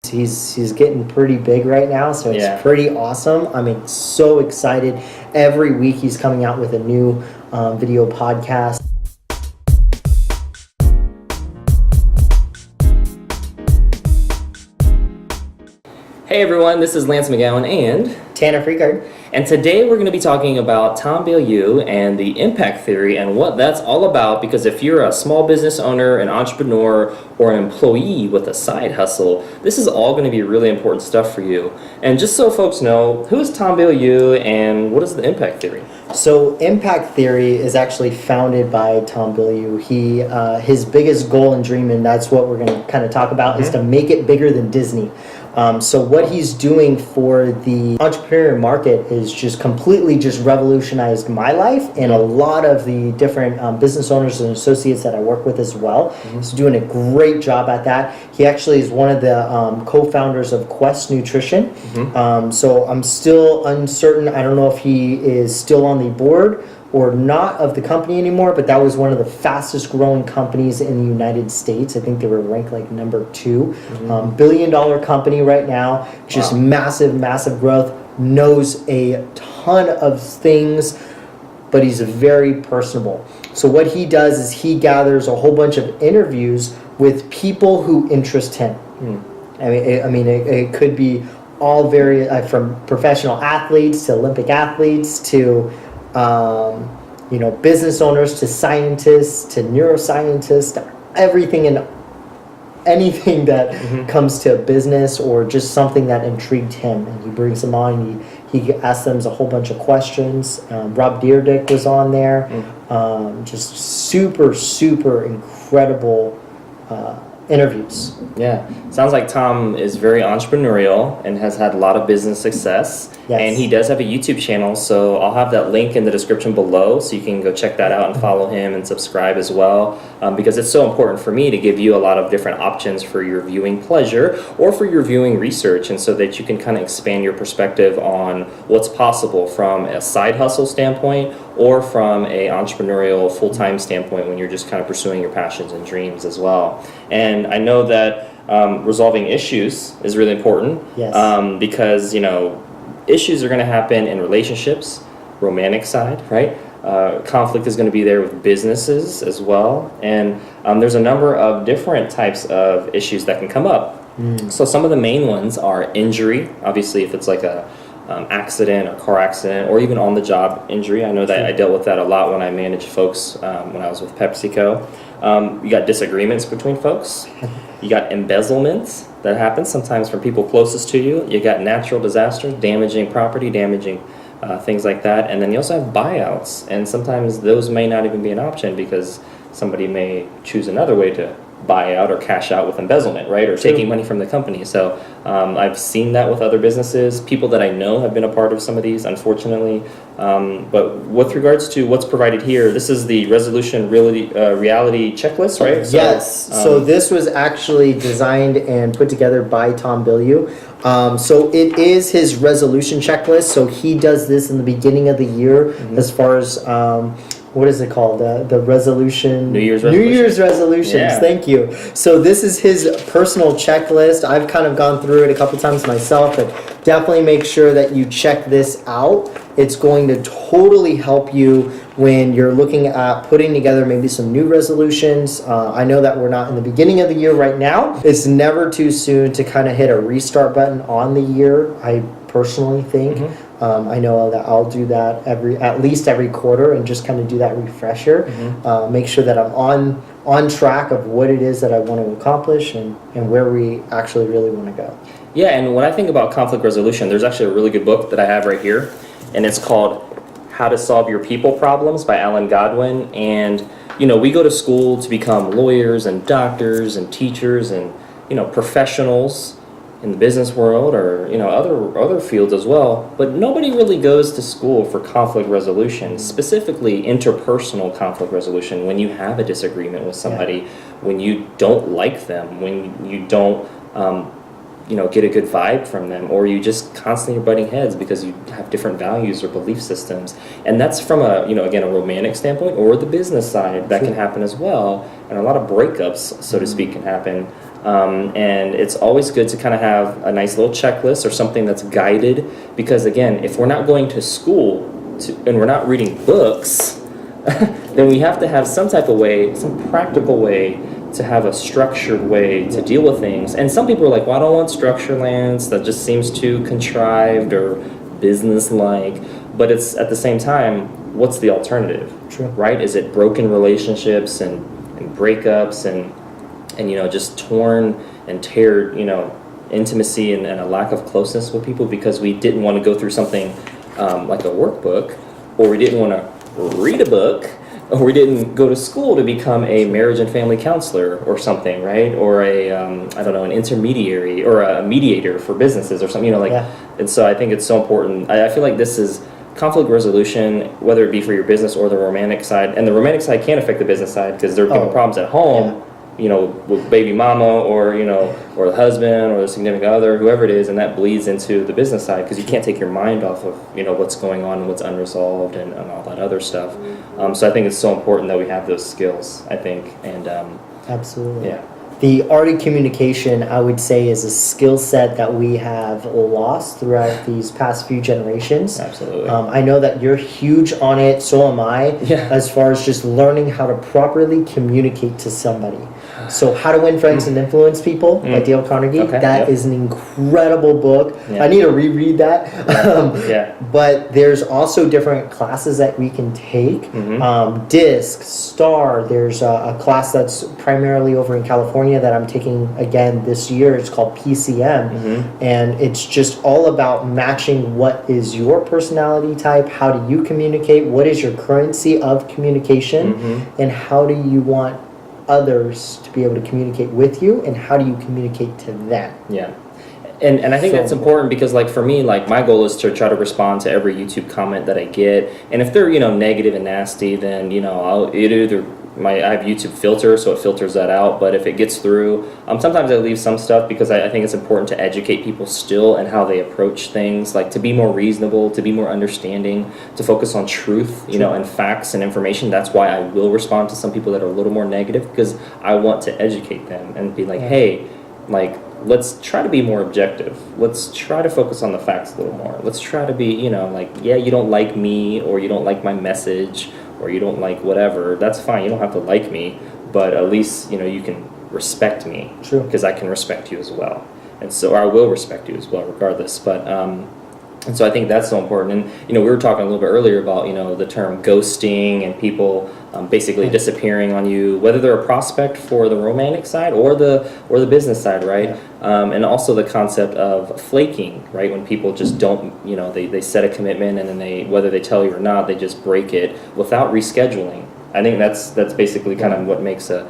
He's getting pretty big right now, so it's pretty awesome. I'm so excited. Every week he's coming out with a new video podcast. Hey everyone, this is Lance McGowan and Tanner Freegard. And today we're going to be talking about Tom Bilyeu and the impact theory and what that's all about, because if you're a small business owner, an entrepreneur, or an employee with a side hustle, this is all going to be really important stuff for you. And just so folks know, who is Tom Bilyeu and what is the impact theory? So impact theory is actually founded by Tom Bilyeu. His biggest goal and dream, and that's what we're going to kind of talk about, is to make it bigger than Disney. So what he's doing for the entrepreneur market is just completely just revolutionized my life and a lot of the different business owners and associates that I work with as well. He's doing a great job at that. He actually is one of the co-founders of Quest Nutrition. So I'm still uncertain. I don't know if he is still on the board or not of the company anymore, but that was one of the fastest growing companies in the United States. I think they were ranked like number 2. $1 billion company right now, just massive growth, knows a ton of things, but he's very personable. So what he does is he gathers a whole bunch of interviews with people who interest him. It could be all from professional athletes to Olympic athletes to business owners to scientists to neuroscientists, everything and anything that comes to a business or just something that intrigued him, and he brings them on. He asks them a whole bunch of questions. Rob Dyrdek was on there. Just super incredible interviews. Yeah, sounds like Tom is very entrepreneurial and has had a lot of business success. Yes. And he does have a YouTube channel, so I'll have that link in the description below so you can go check that out and follow him and subscribe as well, because it's so important for me to give you a lot of different options for your viewing pleasure or for your viewing research, and so that you can kind of expand your perspective on what's possible from a side hustle standpoint or from a entrepreneurial full-time standpoint when you're just kind of pursuing your passions and dreams as well. And I know that resolving issues is really important. Yes. Because issues are going to happen in relationships, romantic side, right? Conflict is going to be there with businesses as well. And there's a number of different types of issues that can come up. So some of the main ones are injury. Obviously, if it's like a accident or car accident or even on-the-job injury. I know that I dealt with that a lot when I managed folks when I was with PepsiCo. You got disagreements between folks. You got embezzlements that happen sometimes from people closest to you. You got natural disasters, damaging property, damaging things like that. And then you also have buyouts. And sometimes those may not even be an option because somebody may choose another way to buy out or cash out with embezzlement, right? Or taking money from the company. So I've seen that with other businesses. People that I know have been a part of some of these, unfortunately. But with regards to what's provided here, this is the resolution reality checklist, right? So this was actually designed and put together by Tom Bilyeu. So it is his resolution checklist. So he does this in the beginning of the year as far as what is it called? The resolution? New Year's resolutions. Yeah. Thank you. So this is his personal checklist. I've kind of gone through it a couple times myself, but definitely make sure that you check this out. It's going to totally help you when you're looking at putting together maybe some new resolutions. I know that we're not in the beginning of the year right now. It's never too soon to kind of hit a restart button on the year, I personally think. I know that I'll do that at least every quarter and just kind of do that refresher. Make sure that I'm on track of what it is that I want to accomplish and where we actually really want to go. Yeah, and when I think about conflict resolution, there's actually a really good book that I have right here, and it's called How to Solve Your People Problems by Godwin. And we go to school to become lawyers and doctors and teachers and professionals in the business world or other fields as well, but nobody really goes to school for conflict resolution, specifically interpersonal conflict resolution. When you have a disagreement with somebody, when you don't like them, when you don't get a good vibe from them, or you just constantly are butting heads because you have different values or belief systems. And that's from a romantic standpoint or the business side that can happen as well. And a lot of breakups, so to speak, can happen And it's always good to kind of have a nice little checklist or something that's guided, because again, if we're not going to school and we're not reading books, then we have to have some type of way, some practical way to have a structured way to deal with things. And some people are like, well, I don't want structure, Lance. That just seems too contrived or business-like. But it's at the same time, what's the alternative? True. Right? Is it broken relationships and breakups and just torn and teared, intimacy and a lack of closeness with people because we didn't want to go through something like a workbook, or we didn't want to read a book, or we didn't go to school to become a marriage and family counselor or something, right? Or an intermediary or a mediator for businesses or something, And so I think it's so important. I feel like this is conflict resolution, whether it be for your business or the romantic side. And the romantic side can affect the business side because there are people problems at home, with baby mama or the husband or the significant other, whoever it is, and that bleeds into the business side because you can't take your mind off of, what's going on and what's unresolved and all that other stuff. So I think it's so important that we have those skills, I think. And absolutely. Yeah. The art of communication, I would say, is a skill set that we have lost throughout these past few generations. Absolutely. I know that you're huge on it, so am I, as far as just learning how to properly communicate to somebody. So How to Win Friends and Influence People by Dale Carnegie. Okay, That is an incredible book. Yeah. I need to reread that. Yeah. But there's also different classes that we can take. DISC, STAR, there's a class that's primarily over in California that I'm taking again this year. It's called PCM. And it's just all about matching what is your personality type, how do you communicate, what is your currency of communication, and how do you want others to be able to communicate with you, and how do you communicate to them? Yeah. And I think that's important because, like, for me, like, my goal is to try to respond to every YouTube comment that I get. And if they're, negative and nasty, then, I have YouTube filter, so it filters that out. But if it gets through, sometimes I leave some stuff because I think it's important to educate people still and how they approach things, like to be more reasonable, to be more understanding, to focus on truth, and facts and information. That's why I will respond to some people that are a little more negative, because I want to educate them and be like, hey, like, let's try to be more objective. Let's try to focus on the facts a little more. Let's try to be, you don't like me, or you don't like my message, or you don't like whatever. That's fine. You don't have to like me, but at least, you can respect me. True. Because I can respect you as well. And so I will respect you as well, regardless. But, and so I think that's so important. And, we were talking a little bit earlier about, the term ghosting and people basically disappearing on you, whether they're a prospect for the romantic side or the business side, right? Yeah. And also the concept of flaking, right? When people just don't, they set a commitment and then whether they tell you or not, they just break it without rescheduling. I think that's basically kind of what makes a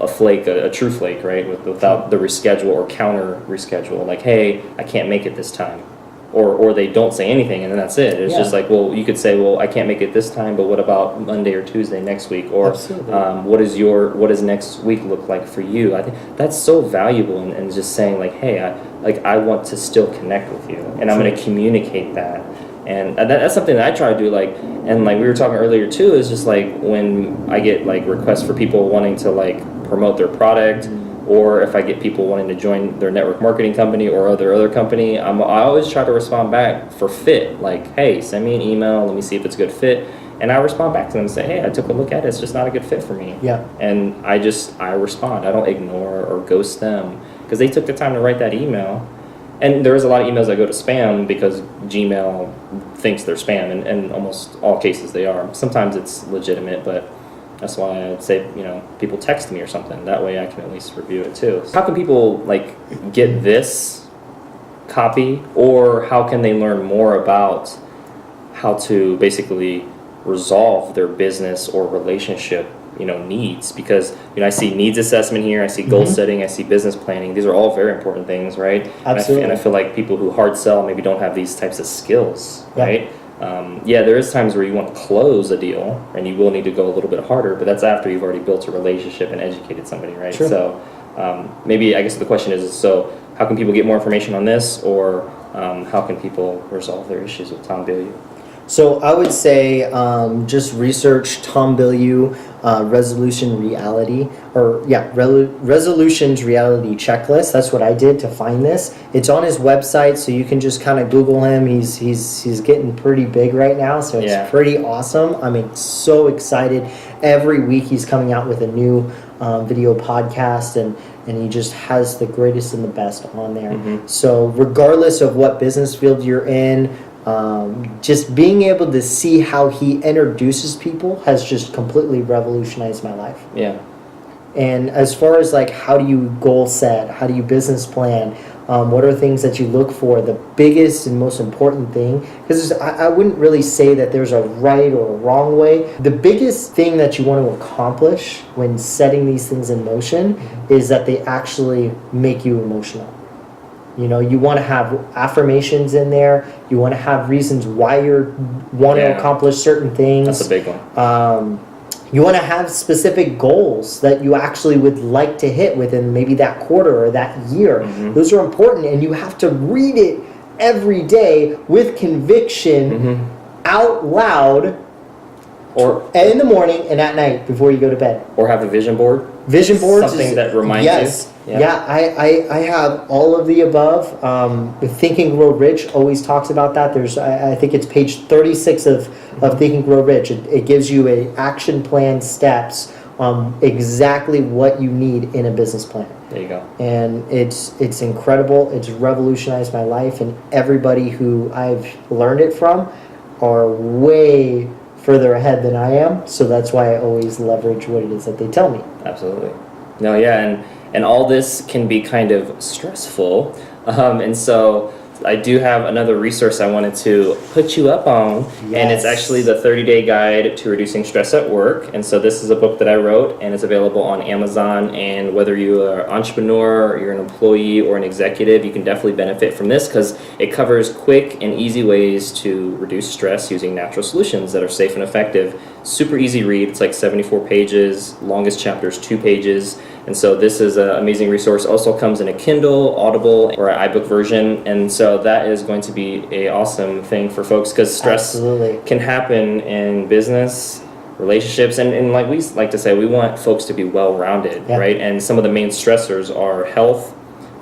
flake, a true flake, right? Without the reschedule or counter reschedule, like, hey, I can't make it this time. Or they don't say anything, and then that's it. It's just like, well, you could say, well, I can't make it this time, but what about Monday or Tuesday next week? Or what does next week look like for you? I think that's so valuable, and just saying, like, hey, I want to still connect with you, and I'm going to communicate that. And that's something that I try to do, and we were talking earlier too, is just like when I get like requests for people wanting to like promote their product, or if I get people wanting to join their network marketing company or other company, I always try to respond back for fit. Like, hey, send me an email, let me see if it's a good fit. And I respond back to them and say, hey, I took a look at it, it's just not a good fit for me. Yeah. And I respond. I don't ignore or ghost them because they took the time to write that email. And there is a lot of emails that go to spam because Gmail thinks they're spam, and in almost all cases they are. Sometimes it's legitimate, but that's why I'd say, people text me or something. That way I can at least review it too. How can people get this copy, or how can they learn more about how to basically resolve their business or relationship, needs? Because, I see needs assessment here, I see goal setting, I see business planning. These are all very important things, right? Absolutely. And I feel like people who hard sell maybe don't have these types of skills, right? There is times where you want to close a deal and you will need to go a little bit harder, but that's after you've already built a relationship and educated somebody, right? True. So maybe I guess the question is, so how can people get more information on this, or how can people resolve their issues with Tom Bilyeu? So I would say just research Tom Bilyeu. resolutions reality checklist. That's what I did to find this. It's on his website, so you can just kind of Google him. He's getting pretty big right now, so it's pretty awesome. I'm so excited. Every week he's coming out with a new video podcast, and he just has the greatest and the best on there. So regardless of what business field you're in, just being able to see how he introduces people has just completely revolutionized my life. Yeah. And as far as like, how do you goal set? How do you business plan? What are things that you look for? The biggest and most important thing, because I wouldn't really say that there's a right or a wrong way. The biggest thing that you want to accomplish when setting these things in motion is that they actually make you emotional. You know, you want to have affirmations in there. You want to have reasons why you want to accomplish certain things. That's a big one. You want to have specific goals that you actually would like to hit within maybe that quarter or that year. Those are important, and you have to read it every day with conviction out loud, or in the morning and at night before you go to bed. Or have a vision board. Vision boards, something that reminds you. Yeah, I have all of the above. Think and Grow Rich always talks about that. There's, I think it's page 36 of Think and Grow Rich. It gives you a action plan, steps, exactly what you need in a business plan. There you go. And it's incredible. It's revolutionized my life, and everybody who I've learned it from are way further ahead than I am. So that's why I always leverage what it is that they tell me. Absolutely. No, yeah, and all this can be kind of stressful, and so I do have another resource I wanted to put you up on, and it's actually the 30-Day Guide to Reducing Stress at Work. And so this is a book that I wrote, and it's available on Amazon, and whether you are an entrepreneur, or you're an employee, or an executive, you can definitely benefit from this, because it covers quick and easy ways to reduce stress using natural solutions that are safe and effective. Super easy read. It's like 74 pages, longest chapter is 2 pages. And so this is an amazing resource. Also comes in a Kindle, Audible, or an iBook version. And so that is going to be an awesome thing for folks, because stress can happen in business, relationships, and like we like to say, we want folks to be well-rounded, right? And some of the main stressors are health,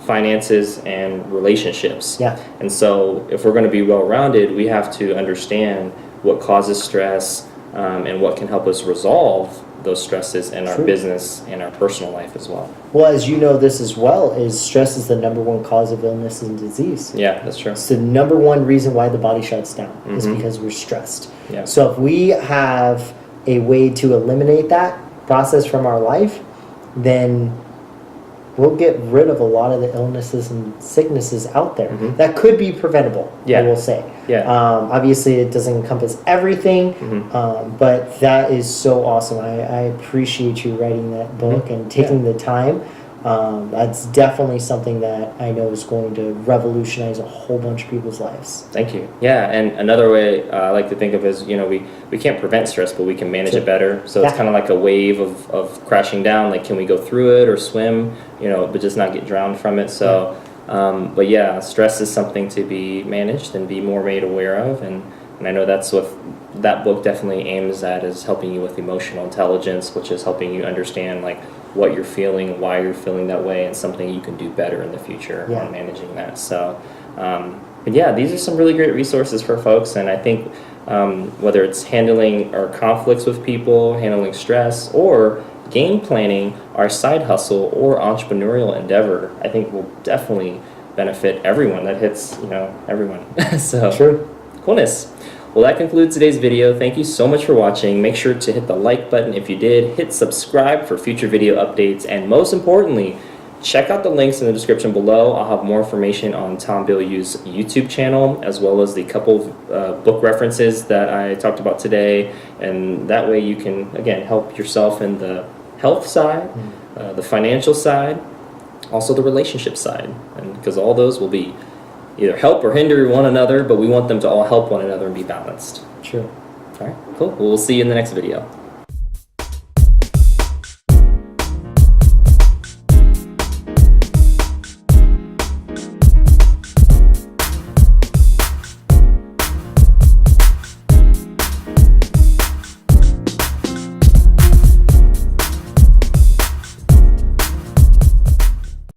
finances, and relationships. And so if we're going to be well-rounded, we have to understand what causes stress, and what can help us resolve those stresses in our business and our personal life as well. Well, as you know this as well, is stress is the #1 cause of illness and disease. Yeah, that's true. It's the #1 reason why the body shuts down is because we're stressed. So if we have a way to eliminate that process from our life, then we'll get rid of a lot of the illnesses and sicknesses out there that could be preventable, I will say. Obviously, it doesn't encompass everything, but that is so awesome. I appreciate you writing that book and taking the time. That's definitely something that I know is going to revolutionize a whole bunch of people's lives. Thank you. Yeah, and another way I like to think of is, you know, we can't prevent stress, but we can manage it better. So it's kind of like a wave of crashing down. Like, can we go through it or swim, you know, but just not get drowned from it. So, but yeah, stress is something to be managed and be more made aware of. And I know that's what that book definitely aims at, is helping you with emotional intelligence, which is helping you understand like what you're feeling, why you're feeling that way, and something you can do better in the future on managing that. So, but yeah, these are some really great resources for folks. And I think whether it's handling our conflicts with people, handling stress, or game planning our side hustle or entrepreneurial endeavor, I think will definitely benefit everyone. That hits, you know, everyone. So coolness. Well, that concludes today's video. Thank you so much for watching. Make sure to hit the like button if you did. Hit subscribe for future video updates. And most importantly, check out the links in the description below. I'll have more information on Tom Bilyeu's YouTube channel, as well as the couple of book references that I talked about today. And that way you can, again, help yourself in the health side, the financial side, also the relationship side. And because all those will be either help or hinder one another, but we want them to all help one another and be balanced. True. All right, cool. Well, we'll see you in the next video.